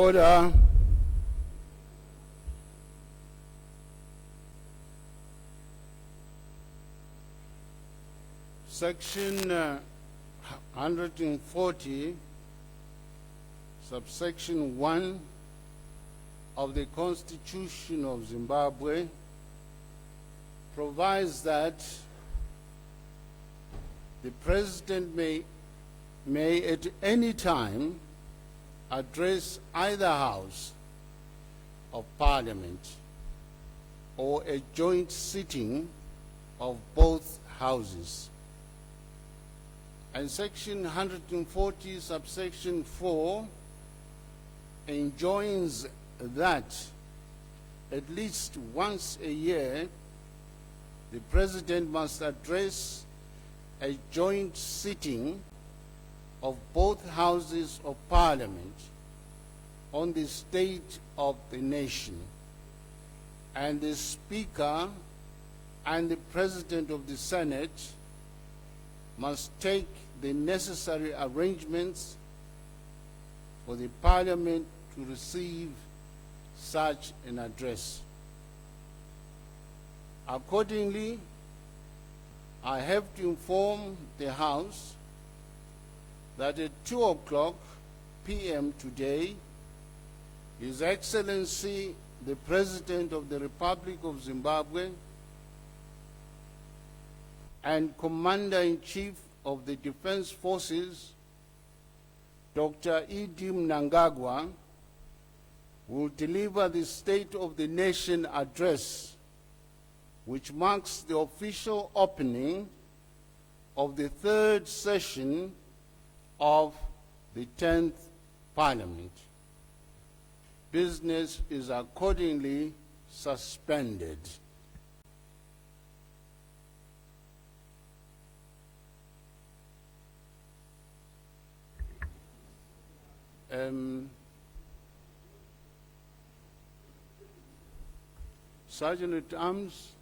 Order. Section 140, subsection 1 of the Constitution of Zimbabwe provides that the President may at any time address either House of Parliament or a joint sitting of both houses. And Section 140, subsection 4, enjoins that at least once a year, the President must address a joint sitting of both houses of Parliament on the state of the nation, and the Speaker and the President of the Senate must take the necessary arrangements for the Parliament to receive such an address. Accordingly, I have to inform the House that at 2:00 p.m. today, His Excellency, the President of the Republic of Zimbabwe and Commander-in-Chief of the Defense Forces, Dr. Emmerson Mnangagwa, will deliver the State of the Nation address, which marks the official opening of the third session of the 10th Parliament. Business is accordingly suspended. Sergeant at Arms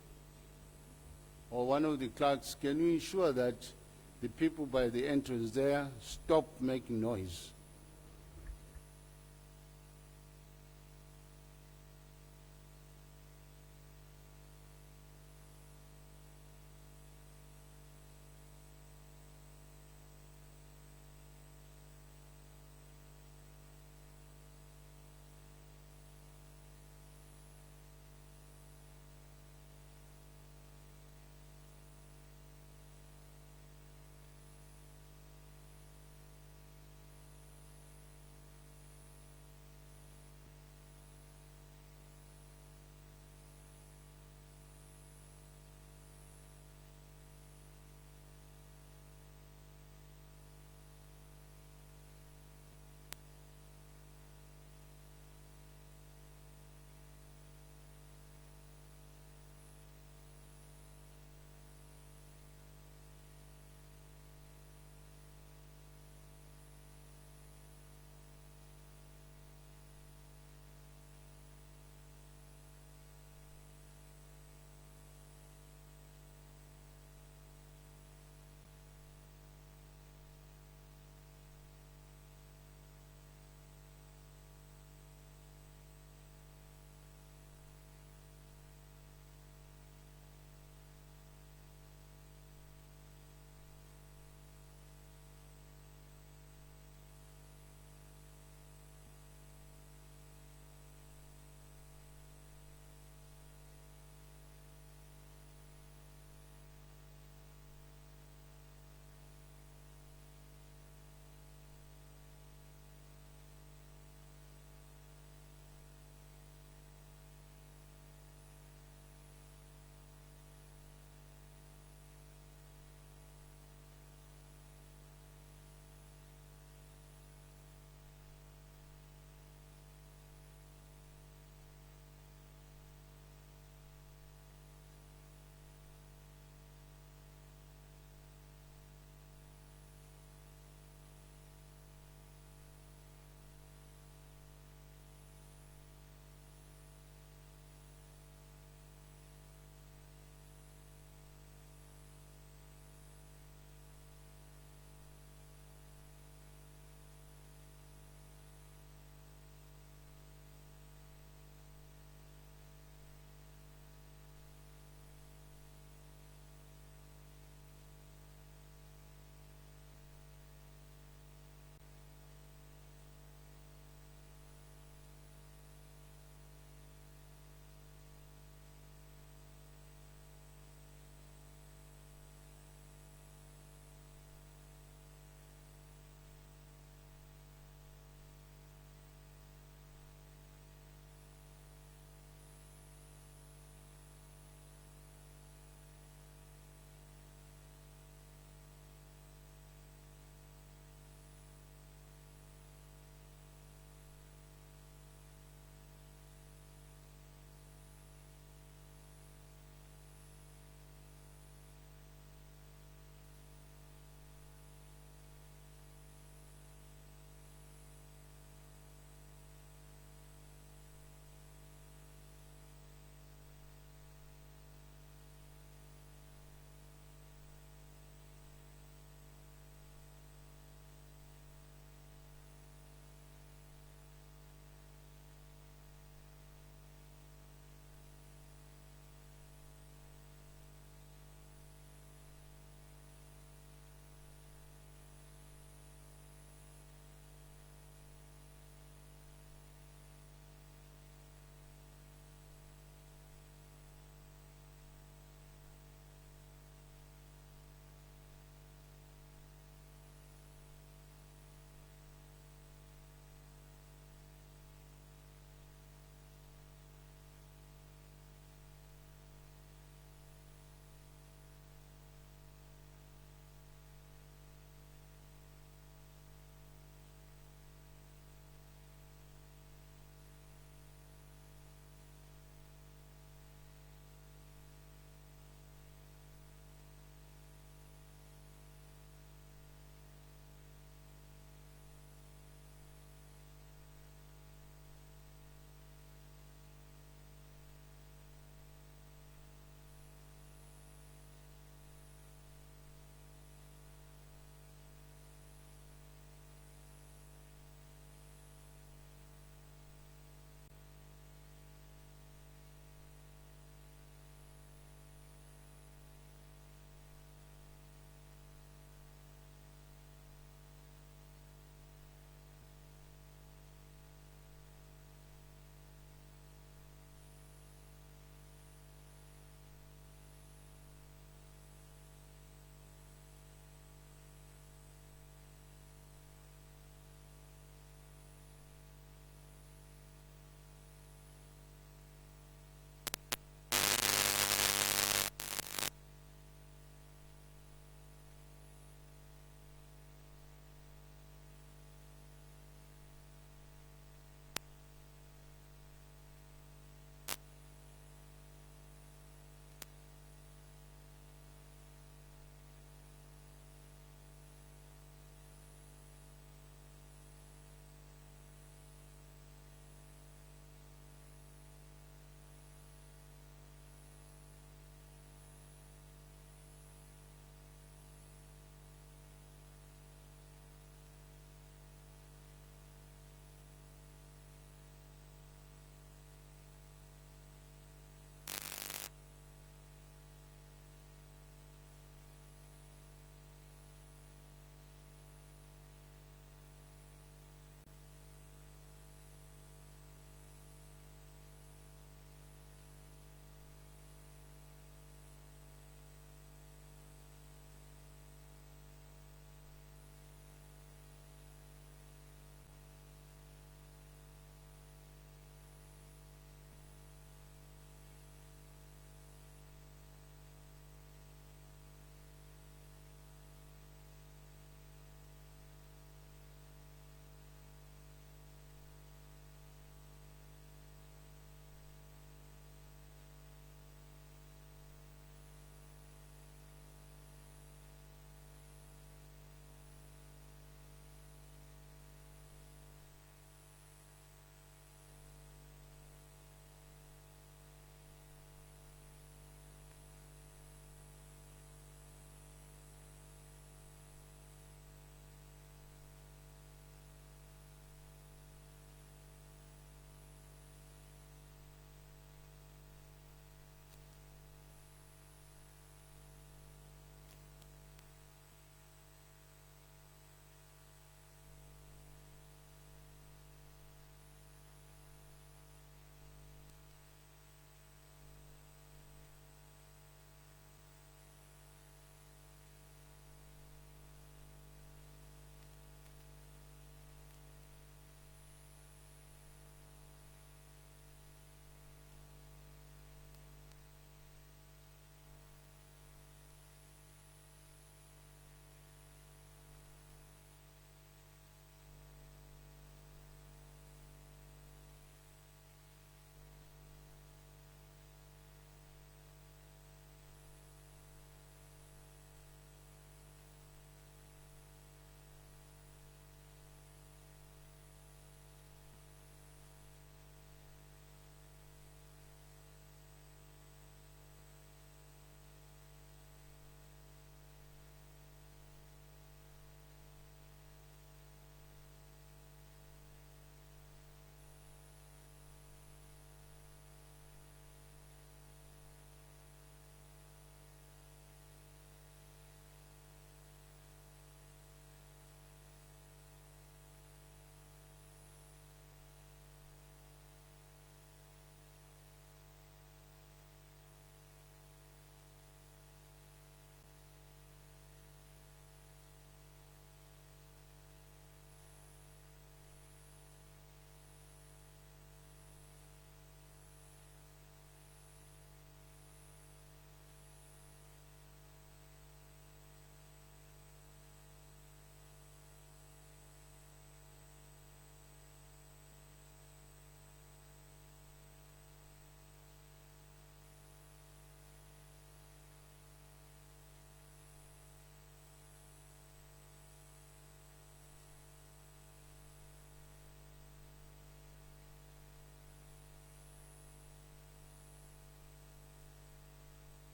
or one of the clerks, can you ensure that the people by the entrance there stop making noise?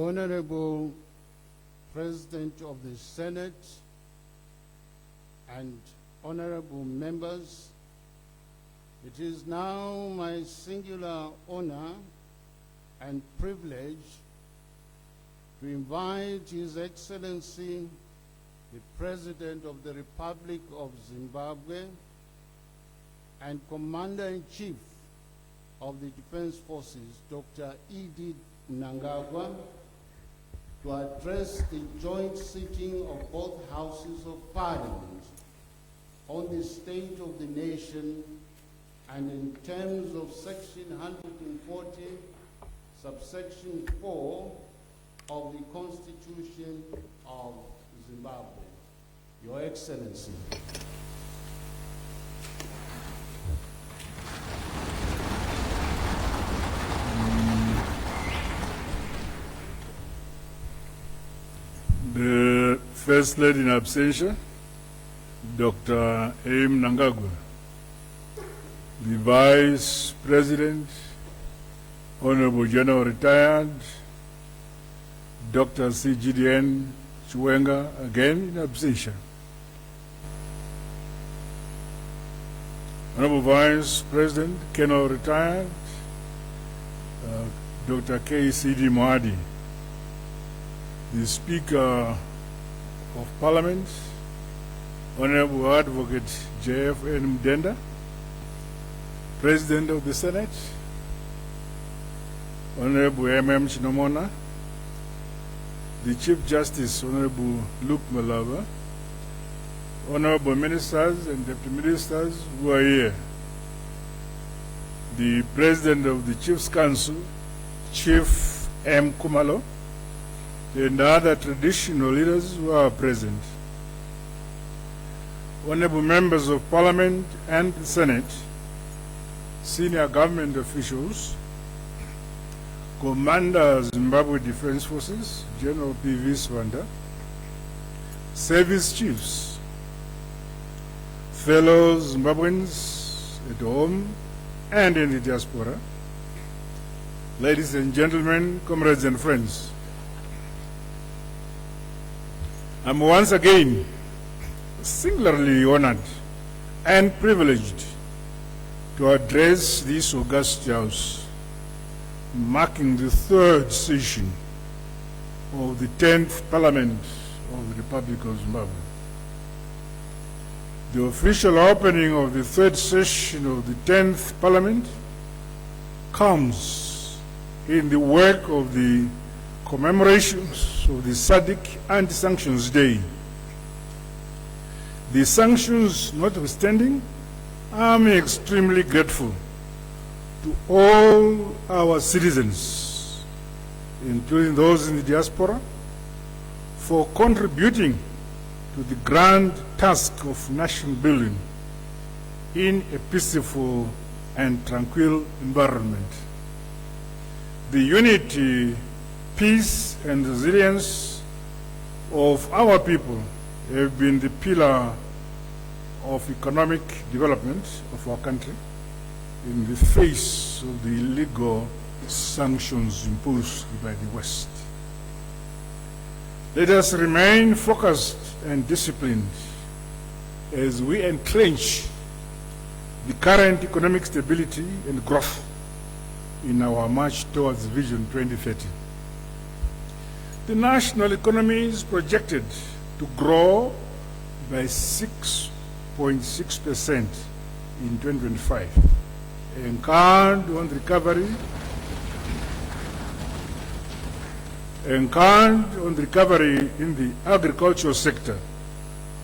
Honorable President of the Senate and honorable members, it is now my singular honor and privilege to invite His Excellency, the President of the Republic of Zimbabwe and Commander-in-Chief of the Defense Forces, Dr. Emmerson Mnangagwa, to address the joint sitting of both houses of Parliament on the state of the nation and in terms of Section 140, subsection 4 of the Constitution of Zimbabwe. Your Excellency. The First Lady in absentia, Dr. Emmerson Mnangagwa. The Vice President, Honorable General Retired, Dr. CGDN Chiwenga, again in absentia. Honorable Vice President, Colonel Retired, Dr. KCD Mohadi. The Speaker of Parliament, Honorable Advocate J.F.N. Mdenda, President of the Senate, Honorable M.M. Chinomona, the Chief Justice, Honorable Luke Malava, Honorable Ministers and Deputy Ministers who are here, the President of the Chiefs Council, Chief M. Kumalo, and other traditional leaders who are present. Honorable members of Parliament and the Senate, senior government officials, Commander Zimbabwe Defense Forces, General P.V. Swanda, service chiefs, fellow Zimbabweans at home and in the diaspora, ladies and gentlemen, comrades and friends, I'm once again singularly honored and privileged to address this august house, marking the third session of the 10th Parliament of the Republic of Zimbabwe. The official opening of the third session of the 10th Parliament comes in the work of the commemorations of the SADC Anti-Sanctions Day. The sanctions notwithstanding, I'm extremely grateful to all our citizens, including those in the diaspora, for contributing to the grand task of nation building in a peaceful and tranquil environment. The unity, peace, and resilience of our people have been the pillar of economic development of our country in the face of the illegal sanctions imposed by the West. Let us remain focused and disciplined as we entrench the current economic stability and growth in our march towards Vision 2030. The national economy is projected to grow by 6.6% in 2025, encouraged on recovery in the agricultural sector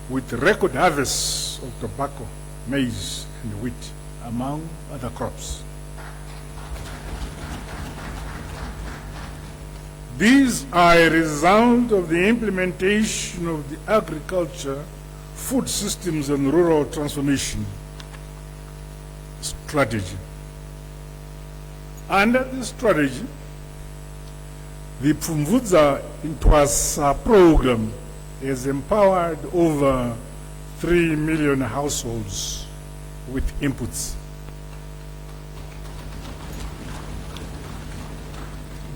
with record harvests of tobacco, maize, and wheat, among other crops. These are a result of the implementation of the agriculture, food systems, and rural transformation strategy. Under this strategy, the Pfumvudza Intwasa program has empowered over 3 million households with inputs.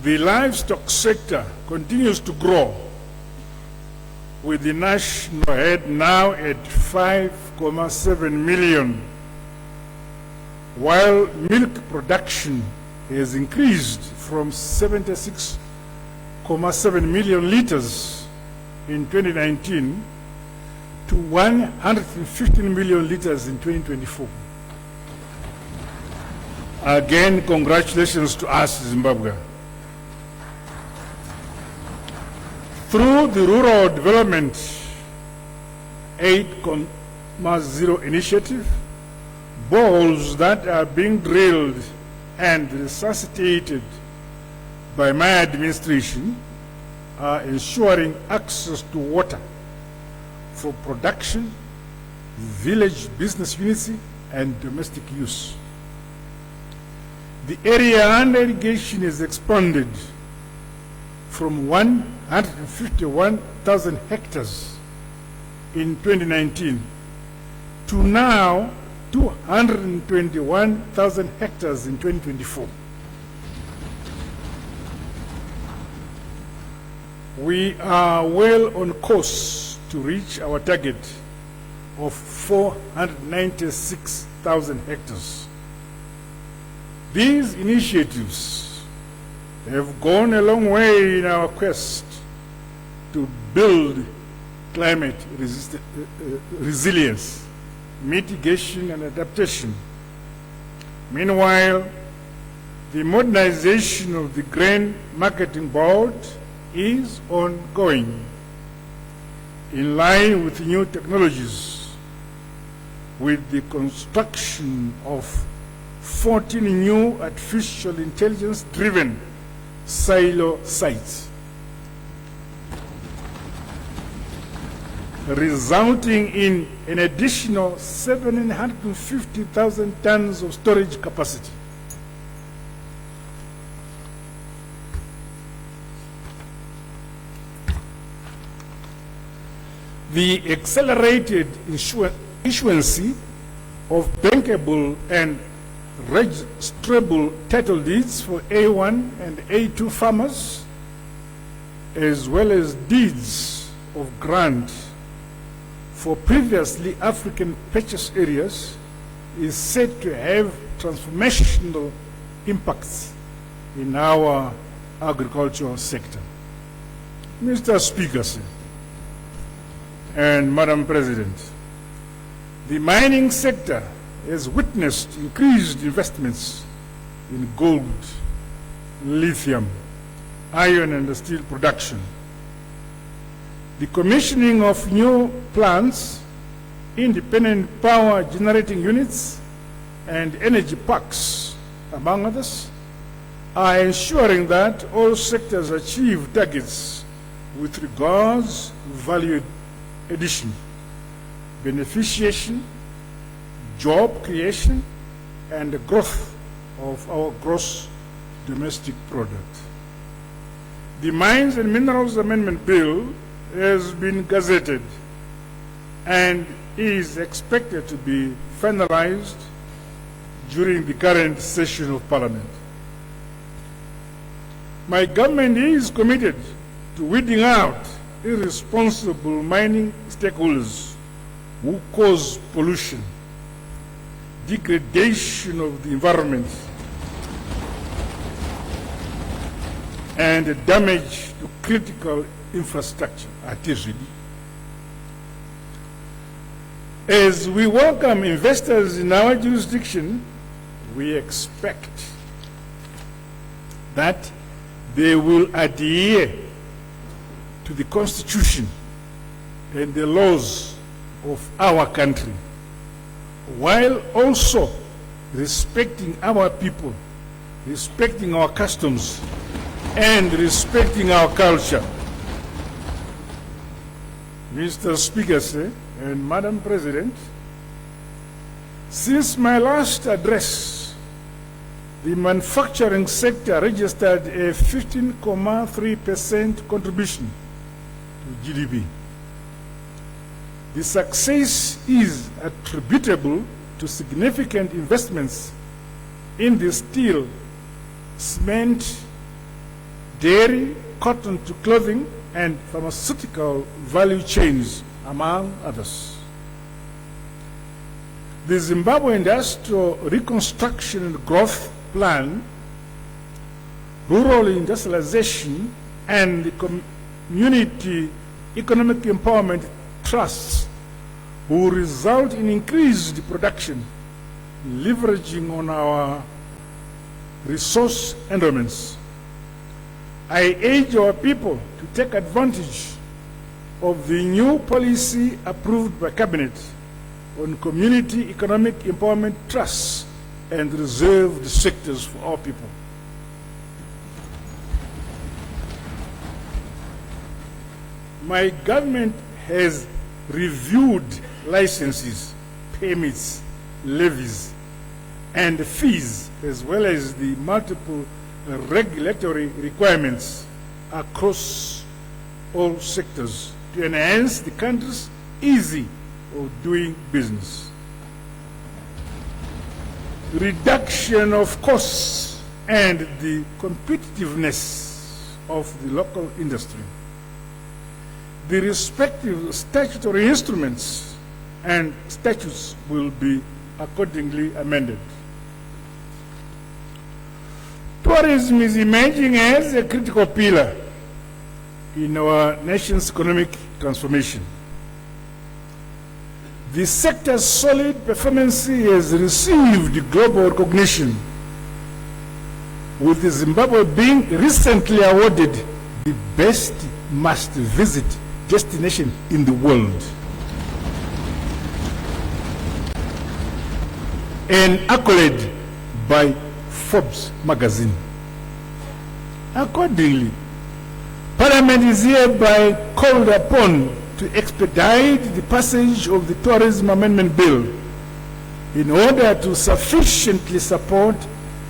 The livestock sector continues to grow, with the national head now at 5.7 million, while milk production has increased from 76.7 million liters in 2019 to 115 million liters in 2024. Again, congratulations to us, Zimbabwe. Through the Rural Development 8.0 initiative, boreholes that are being drilled and resuscitated by my administration are ensuring access to water for production, village business unity, and domestic use. The area under irrigation is expanded from 151,000 hectares in 2019 to now 221,000 hectares in 2024. We are well on course to reach our target of 496,000 hectares. These initiatives have gone a long way in our quest to build climate resilience, mitigation, and adaptation. Meanwhile, the modernization of the Grain Marketing Board is ongoing in line with new technologies, with the construction of 14 new artificial intelligence-driven silo sites, resulting in an additional 750,000 tons of storage capacity. The accelerated issuance of bankable and registrable title deeds for A1 and A2 farmers, as well as deeds of grant for previously African purchase areas, is said to have transformational impacts in our agricultural sector. Mr. Speaker, sir, and Madam President, the mining sector has witnessed increased investments in gold, lithium, iron, and steel production. The commissioning of new plants, independent power generating units, and energy parks, among others, are ensuring that all sectors achieve targets with regards to value addition, beneficiation, job creation, and the growth of our gross domestic product. The Mines and Minerals Amendment Bill has been gazetted and is expected to be finalized during the current session of Parliament. My government is committed to weeding out irresponsible mining stakeholders who cause pollution, degradation of the environment, and damage to critical infrastructure at Disabilities. As we welcome investors in our jurisdiction, we expect that they will adhere to the Constitution and the laws of our country, while also respecting our people, respecting our customs, and respecting our culture. Mr. Speaker, sir, and Madam President, since my last address, the manufacturing sector registered a 15.3% contribution to GDP. The success is attributable to significant investments in the steel, cement, dairy, cotton to clothing, and pharmaceutical value chains, among others. The Zimbabwe Industrial Reconstruction and Growth Plan, Rural Industrialization, and the Community Economic Empowerment Trusts will result in increased production, leveraging on our resource endowments. I urge our people to take advantage of the new policy approved by Cabinet on community economic empowerment trusts and reserved sectors for our people. My government has reviewed licenses, permits, levies, and fees, as well as the multiple regulatory requirements across all sectors to enhance the country's ease of doing business. Reduction of costs and the competitiveness of the local industry. The respective statutory instruments and statutes will be accordingly amended. Tourism is emerging as a critical pillar in our nation's economic transformation. The sector's solid performance has received global recognition, with Zimbabwe being recently awarded the best must-visit destination in the world. An accolade by Forbes magazine. Accordingly, Parliament is hereby called upon to expedite the passage of the Tourism Amendment Bill in order to sufficiently support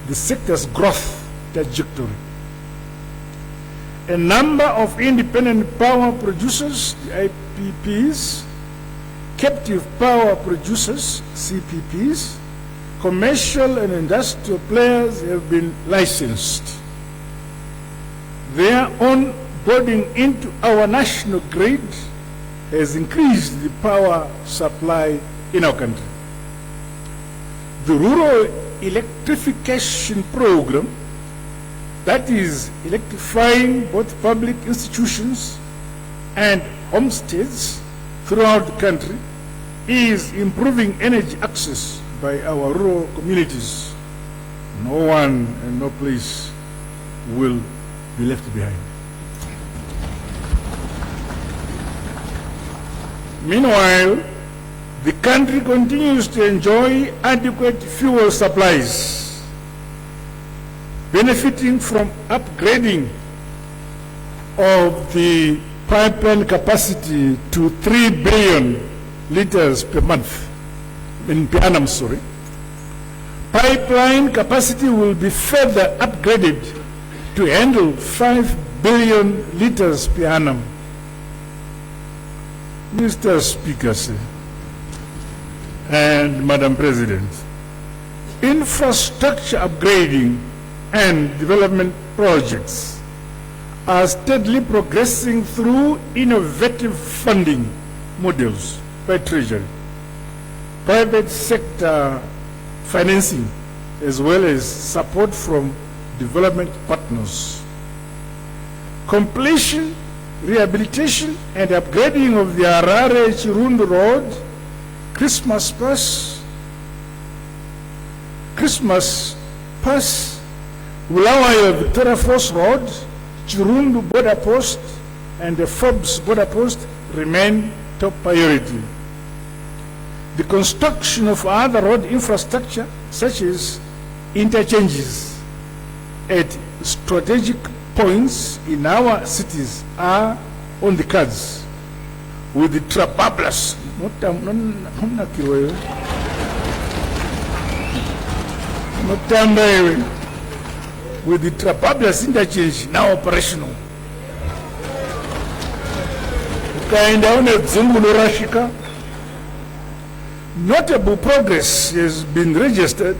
the sector's growth trajectory. A number of independent power producers, the IPPs, captive power producers, CPPs, commercial and industrial players have been licensed. Their onboarding into our national grid has increased the power supply in our country. The rural electrification program, that is electrifying both public institutions and homesteads throughout the country, is improving energy access by our rural communities. No one and no place will be left behind. Meanwhile, the country continues to enjoy adequate fuel supplies, benefiting from upgrading of the pipeline capacity to 3 billion liters per month. Per annum, sorry. Pipeline capacity will be further upgraded to handle 5 billion liters per annum. Mr. Speaker, sir, and Madam President, infrastructure upgrading and development projects are steadily progressing through innovative funding models by Treasury, private sector financing, as well as support from development partners. Completion, rehabilitation, and upgrading of the Harare-Chirundu Road, Christmas Pass, Bulawayo Victoria Falls Road, Chirundu Border Post, and the Forbes Border Post remain top priority. The construction of other road infrastructure, such as interchanges at strategic points in our cities, are on the cards, with the Trabablas, with the Trabablas interchange now operational. Notable progress has been registered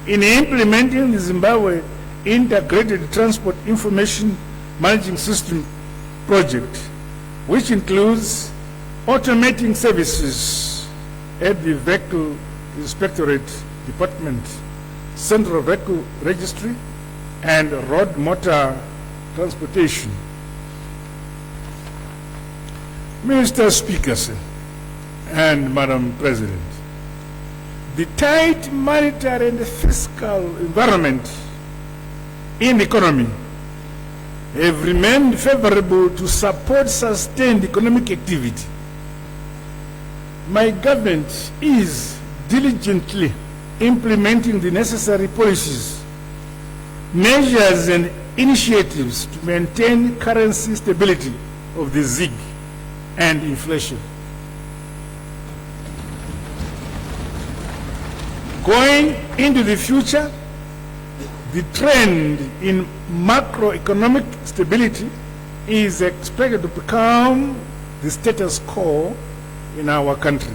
in implementing the Zimbabwe Integrated Transport Information managing system project, which includes automating services at the Vehicle Inspectorate Department, Central Vehicle Registry, and Road Motor Transportation. Mr. Speaker, sir, and Madam President, the tight monetary and fiscal environment in the economy have remained favorable to support sustained economic activity. My government is diligently implementing the necessary policies, measures, and initiatives to maintain currency stability of the ZiG and inflation. Going into the future, the trend in macroeconomic stability is expected to become the status quo in our country.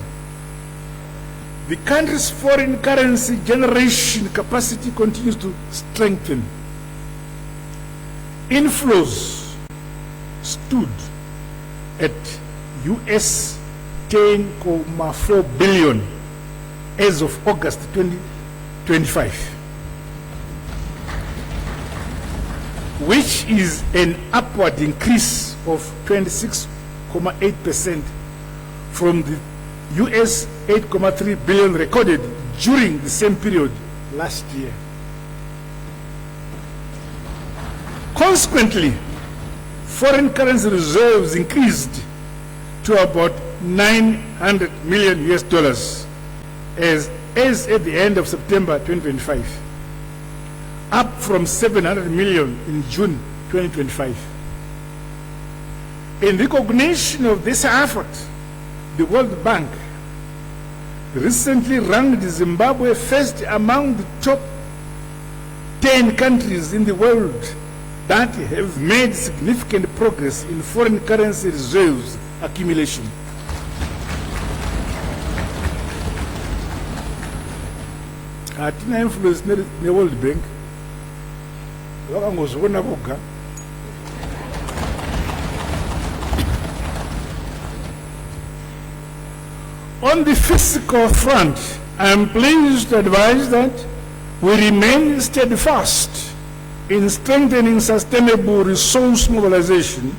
The country's foreign currency generation capacity continues to strengthen. Inflows stood at US 10.4 billion as of August 2025, which is an upward increase of 26.8% from the US 8.3 billion recorded during the same period last year. Consequently, foreign currency reserves increased to about $900 million as at the end of September 2025, up from $700 million in June 2025. In recognition of this effort, the World Bank recently ranked Zimbabwe first among the top 10 countries in the world that have made significant progress in foreign currency reserves accumulation. Atina influence ne World Bank wakangozviona voga. On the fiscal front, I am pleased to advise that we remain steadfast in strengthening sustainable resource mobilization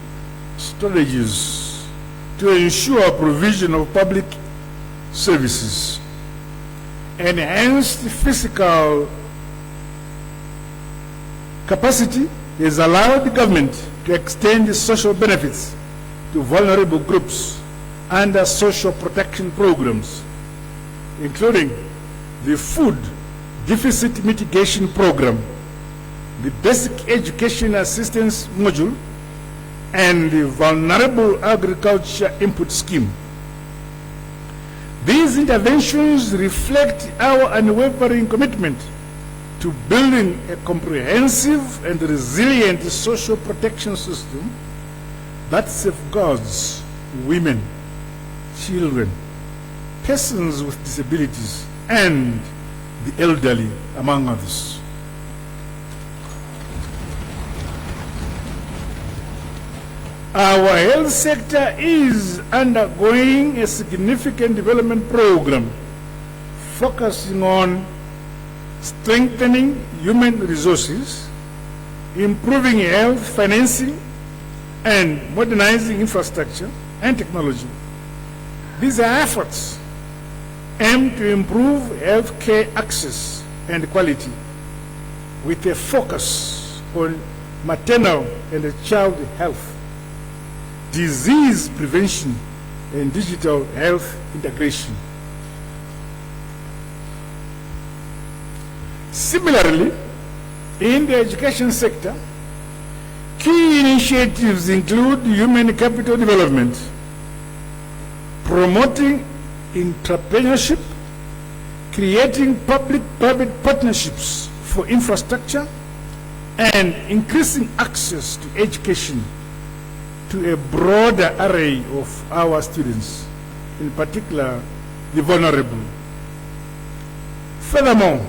strategies to ensure provision of public services. Enhanced fiscal capacity has allowed the government to extend social benefits to vulnerable groups under social protection programs, including the Food Deficit Mitigation Program, the Basic Education Assistance Module, and the Vulnerable Agriculture Input Scheme. These interventions reflect our unwavering commitment to building a comprehensive and resilient social protection system that safeguards women, children, persons with disabilities, and the elderly, among others. Our health sector is undergoing a significant development program focusing on strengthening human resources, improving health financing, and modernizing infrastructure and technology. These efforts aim to improve healthcare access and quality with a focus on maternal and child health, disease prevention, and digital health integration. Similarly, in the education sector, key initiatives include human capital development, promoting entrepreneurship, creating public-private partnerships for infrastructure, and increasing access to education to a broader array of our students, in particular the vulnerable. Furthermore,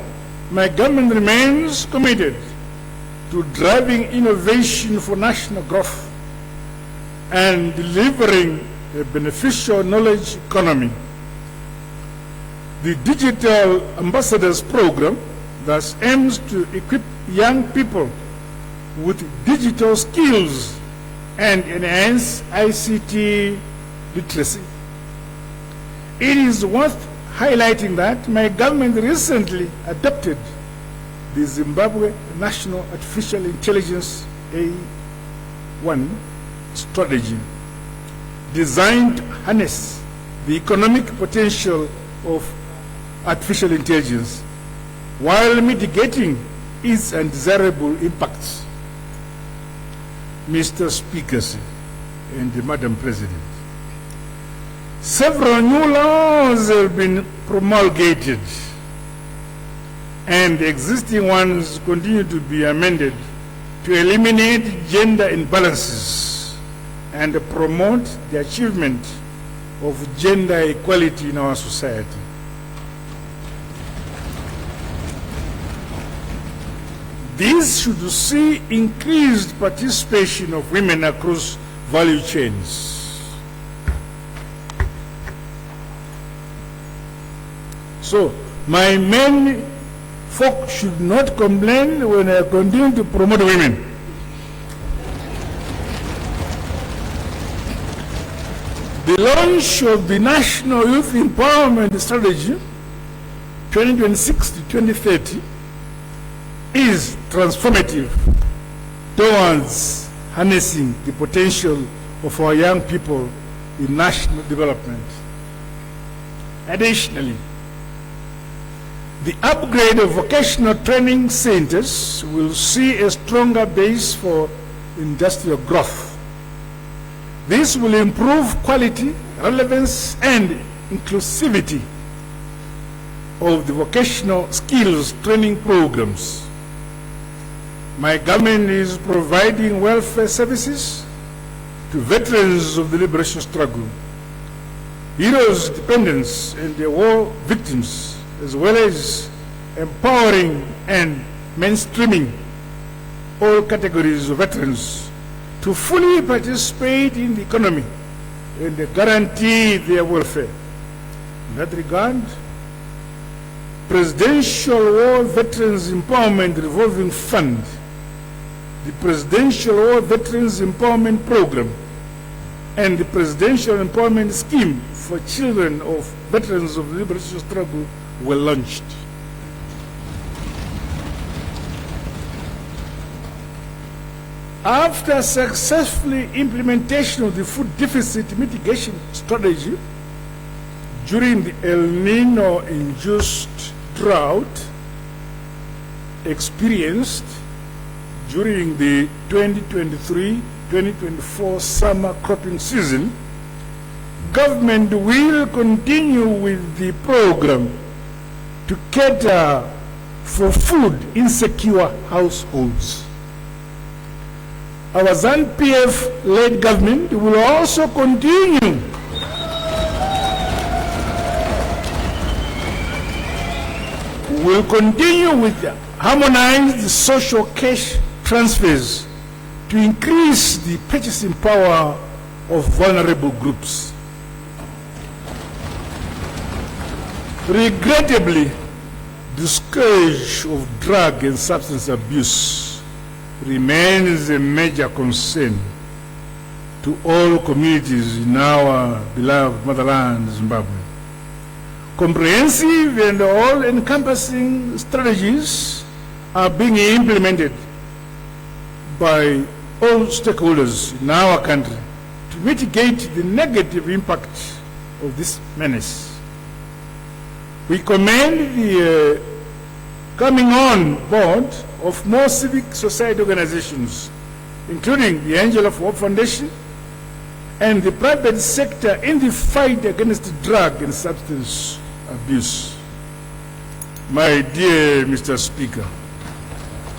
my government remains committed to driving innovation for national growth and delivering a beneficial knowledge economy. The Digital Ambassadors Program thus aims to equip young people with digital skills and enhance ICT literacy. It is worth highlighting that my government recently adopted the Zimbabwe National Artificial Intelligence A1 strategy, designed to harness the economic potential of artificial intelligence while mitigating its undesirable impacts. Mr. Speaker and Madam President, several new laws have been promulgated and existing ones continue to be amended to eliminate gender imbalances and promote the achievement of gender equality in our society. This should see increased participation of women across value chains. So, my men folk should not complain when I continue to promote women. The launch of the National Youth Empowerment Strategy 2026 to 2030 is transformative towards harnessing the potential of our young people in national development. Additionally, the upgrade of vocational training centers will see a stronger base for industrial growth. This will improve quality, relevance, and inclusivity of the vocational skills training programs. My government is providing welfare services to veterans of the liberation struggle, heroes, dependents, and the war victims, as well as empowering and mainstreaming all categories of veterans to fully participate in the economy and guarantee their welfare. In that regard, Presidential War Veterans Empowerment Revolving Fund, the Presidential War Veterans Empowerment Program, and the Presidential Empowerment Scheme for Children of Veterans of the Liberation Struggle were launched. After successfully implementation of the food deficit mitigation strategy during the El Nino-induced drought experienced during the 2023-2024 summer cropping season, government will continue with the program to cater for food insecure households. Our ZANU-PF-led government will also continue with harmonized social cash transfers to increase the purchasing power of vulnerable groups. Regrettably, the scourge of drug and substance abuse remains a major concern to all communities in our beloved motherland, Zimbabwe. Comprehensive and all-encompassing strategies are being implemented by all stakeholders in our country to mitigate the negative impact of this menace. We commend the coming on board of more civic society organizations, including the Angel of Hope Foundation and the private sector in the fight against drug and substance abuse. My dear Mr. Speaker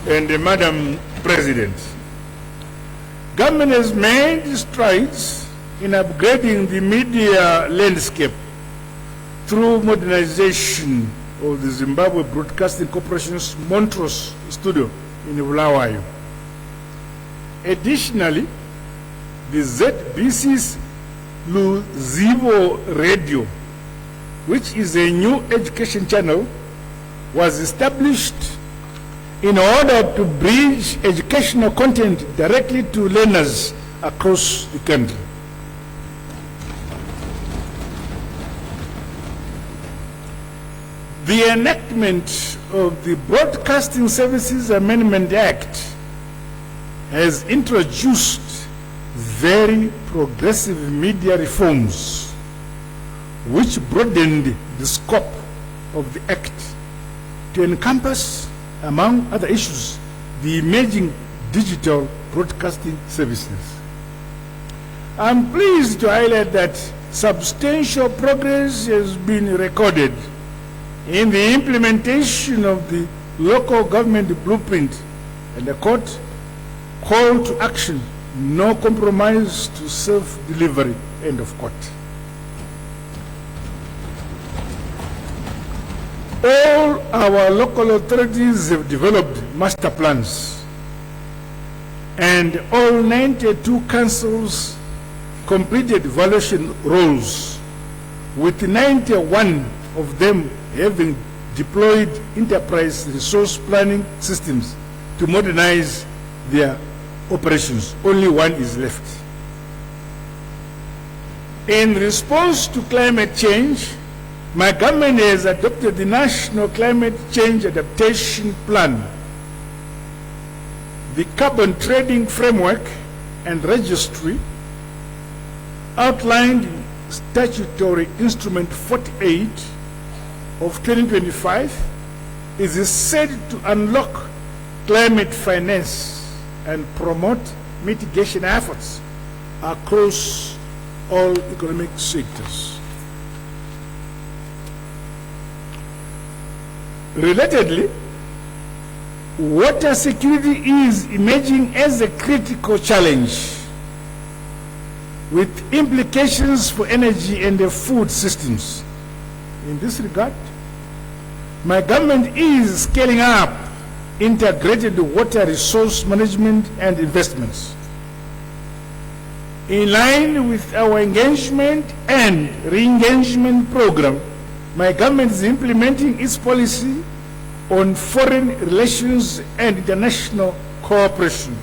and Madam President, government has made strides in upgrading the media landscape through modernization of the Zimbabwe Broadcasting Corporation's Montrose studio in Bulawayo. Additionally, the ZBC's Luzivo Radio, which is a new education channel, was established in order to bridge educational content directly to learners across the country. The enactment of the Broadcasting Services Amendment Act has introduced very progressive media reforms which broadened the scope of the Act to encompass, among other issues, the emerging digital broadcasting services. I'm pleased to highlight that substantial progress has been recorded in the implementation of the local government blueprint, and the court call to action, no compromise to self-delivery, end of quote. All our local authorities have developed master plans, and all 92 councils completed valuation roles, with 91 of them having deployed enterprise resource planning systems to modernize their operations. Only one is left. In response to climate change, my government has adopted the National Climate Change Adaptation Plan, the Carbon Trading Framework and Registry, outlined in Statutory Instrument 48 of 2025, is said to unlock climate finance and promote mitigation efforts across all economic sectors. Relatedly, water security is emerging as a critical challenge with implications for energy and the food systems. In this regard, my government is scaling up integrated water resource management and investments. In line with our engagement and re-engagement program, my government is implementing its policy on foreign relations and international cooperation.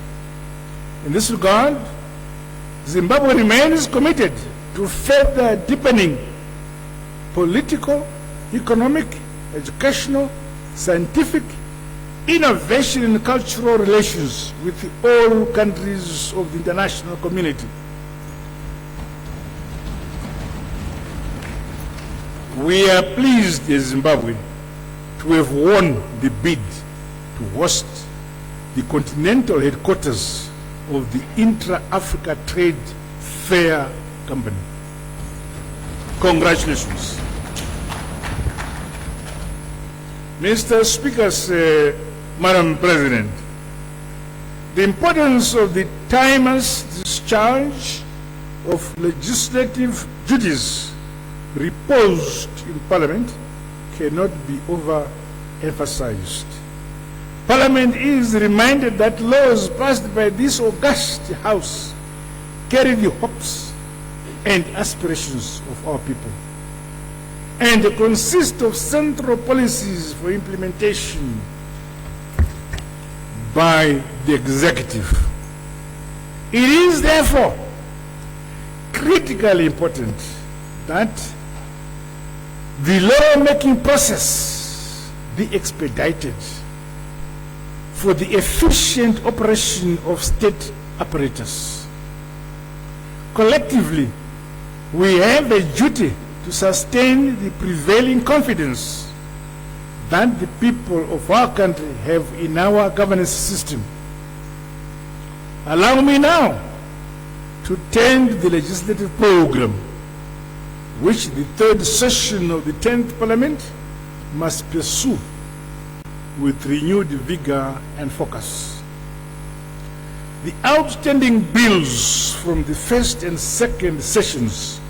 In this regard, Zimbabwe remains committed to further deepening political, economic, educational, scientific, innovation and cultural relations with all countries of the international community. We are pleased as Zimbabwe to have won the bid to host the continental headquarters of the Intra-Africa Trade Fair Company. Congratulations. Mr. Speaker, Madam President, the importance of the timeless discharge of legislative duties reposed in Parliament cannot be overemphasized. Parliament is reminded that laws passed by this august House carry the hopes and aspirations of our people, and consist of central policies for implementation by the executive. It is therefore critically important that the law-making process be expedited for the efficient operation of state apparatus. Collectively, we have a duty to sustain the prevailing confidence that the people of our country have in our governance system. Allow me now to turn to the legislative program, which the third session of the 10th Parliament must pursue with renewed vigor and focus. The outstanding bills from the first and second sessions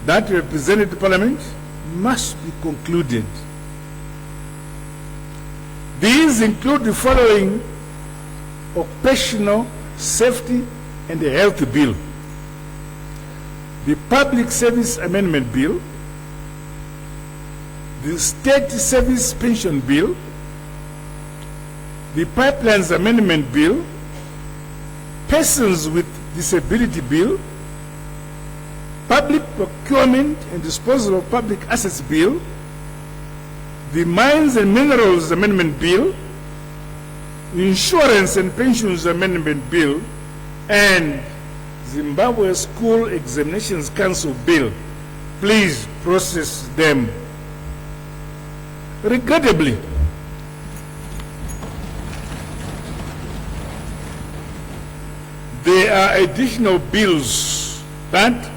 that represented the Parliament must be concluded. These include the following: Occupational Safety and Health Bill, the Public Service Amendment Bill, the State Service Pension Bill, the Pipelines Amendment Bill, Persons with Disability Bill, Public Procurement and Disposal of Public Assets Bill, the Mines and Minerals Amendment Bill, Insurance and Pensions Amendment Bill, and Zimbabwe School Examinations Council Bill. Please process them. Regrettably, there are additional bills that